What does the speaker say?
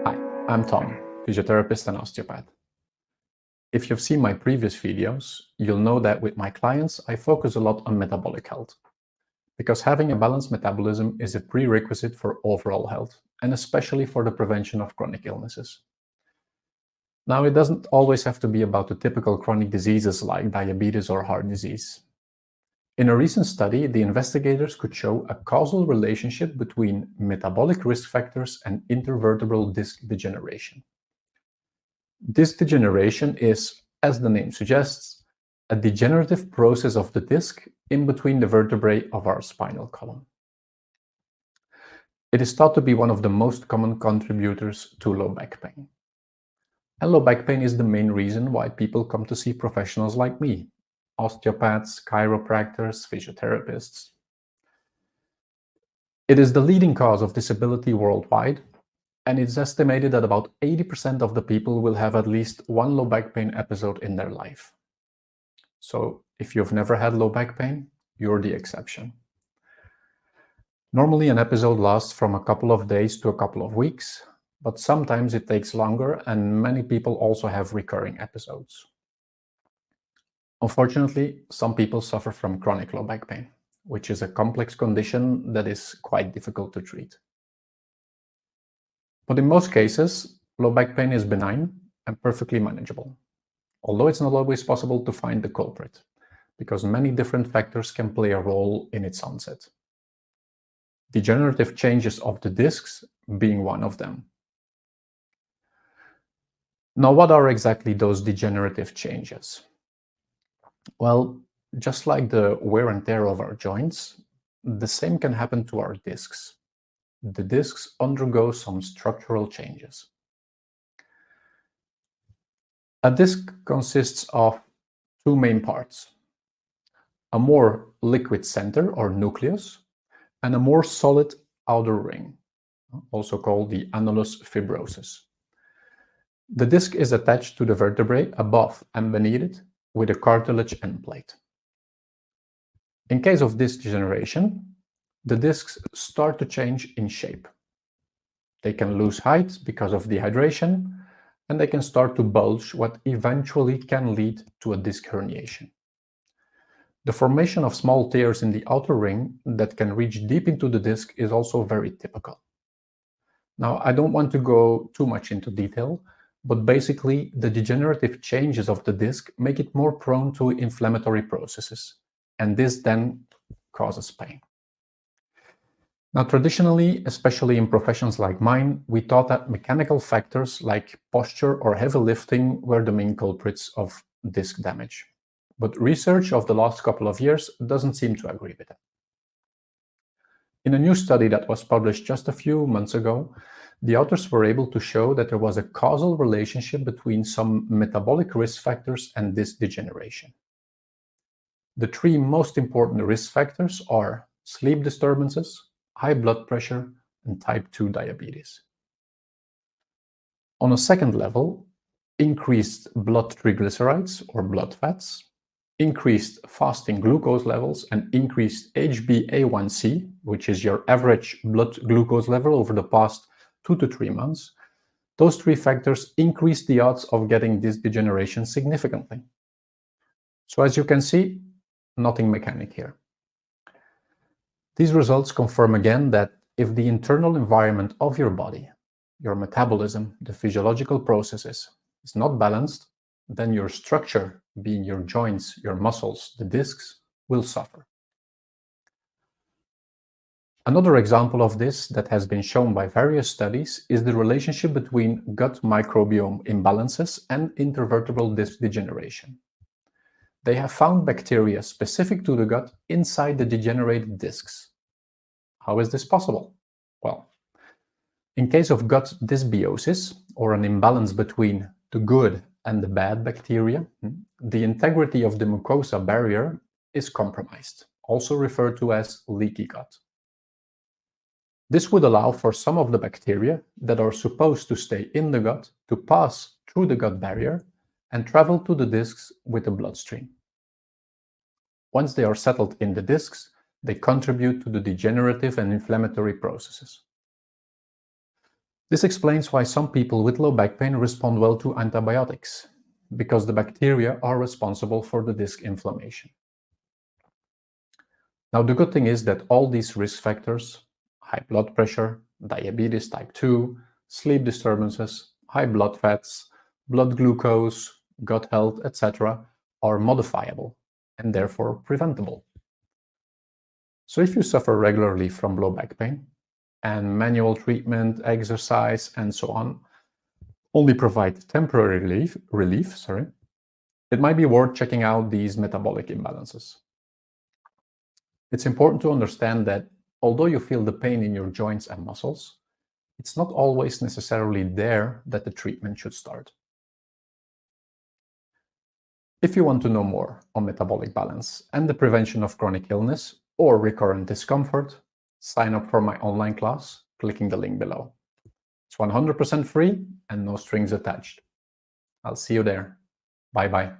Hi, I'm Tom, physiotherapist and osteopath. If you've seen my previous videos, you'll know that with my clients, I focus a lot on metabolic health, because having a balanced metabolism is a prerequisite for overall health, and especially for the prevention of chronic illnesses. Now, it doesn't always have to be about the typical chronic diseases like diabetes or heart disease. In a recent study, the investigators could show a causal relationship between metabolic risk factors and intervertebral disc degeneration. Disc degeneration is, as the name suggests, a degenerative process of the disc in between the vertebrae of our spinal column. It is thought to be one of the most common contributors to low back pain. And low back pain is the main reason why people come to see professionals like me, osteopaths, chiropractors, physiotherapists. It is the leading cause of disability worldwide, and it's estimated that about 80% of the people will have at least one low back pain episode in their life. So if you've never had low back pain, you're the exception. Normally, an episode lasts from a couple of days to a couple of weeks, but sometimes it takes longer, and many people also have recurring episodes. Unfortunately, some people suffer from chronic low back pain, which is a complex condition that is quite difficult to treat. But in most cases, low back pain is benign and perfectly manageable, although it's not always possible to find the culprit, because many different factors can play a role in its onset. Degenerative changes of the discs being one of them. Now, what are exactly those degenerative changes? Well, just like the wear and tear of our joints, the same can happen to our discs. The discs undergo some structural changes. A disc consists of two main parts: a more liquid center or nucleus, and a more solid outer ring, also called the annulus fibrosus. The disc is attached to the vertebrae above and beneath it with a cartilage end plate. In case of disc degeneration, the discs start to change in shape. They can lose height because of dehydration, and they can start to bulge, what eventually can lead to a disc herniation. The formation of small tears in the outer ring that can reach deep into the disc is also very typical. Now, I don't want to go too much into detail, but basically the degenerative changes of the disc make it more prone to inflammatory processes, and this then causes pain. Now, traditionally, especially in professions like mine, we thought that mechanical factors like posture or heavy lifting were the main culprits of disc damage. But research of the last couple of years doesn't seem to agree with that. In a new study that was published just a few months ago, the authors were able to show that there was a causal relationship between some metabolic risk factors and disc degeneration. The three most important risk factors are sleep disturbances, high blood pressure, and type 2 diabetes. On a second level, increased blood triglycerides or blood fats, increased fasting glucose levels, and increased HbA1c, which is your average blood glucose level over the past 2 to 3 months. Those three factors increase the odds of getting disc degeneration significantly. So as you can see, nothing mechanic here. These results confirm again that if the internal environment of your body, your metabolism, the physiological processes, is not balanced, then your structure, being your joints, your muscles, the discs, will suffer. Another example of this that has been shown by various studies is the relationship between gut microbiome imbalances and intervertebral disc degeneration. They have found bacteria specific to the gut inside the degenerated discs. How is this possible? Well, in case of gut dysbiosis, or an imbalance between the good and the bad bacteria, the integrity of the mucosa barrier is compromised, also referred to as leaky gut. This would allow for some of the bacteria that are supposed to stay in the gut to pass through the gut barrier and travel to the discs with the bloodstream. Once they are settled in the discs, They contribute to the degenerative and inflammatory processes. This explains why some people with low back pain respond well to antibiotics, because the bacteria are responsible for the disc inflammation. Now, the good thing is that all these risk factors, high blood pressure, diabetes type 2, sleep disturbances, high blood fats, blood glucose, gut health, etc., are modifiable and therefore preventable. So if you suffer regularly from low back pain and manual treatment, exercise, and so on only provide temporary relief, it might be worth checking out these metabolic imbalances. It's important to understand that although you feel the pain in your joints and muscles, it's not always necessarily there that the treatment should start. If you want to know more on metabolic balance and the prevention of chronic illness or recurrent discomfort, sign up for my online class, clicking the link below. It's 100% free and no strings attached. I'll see you there. Bye-bye.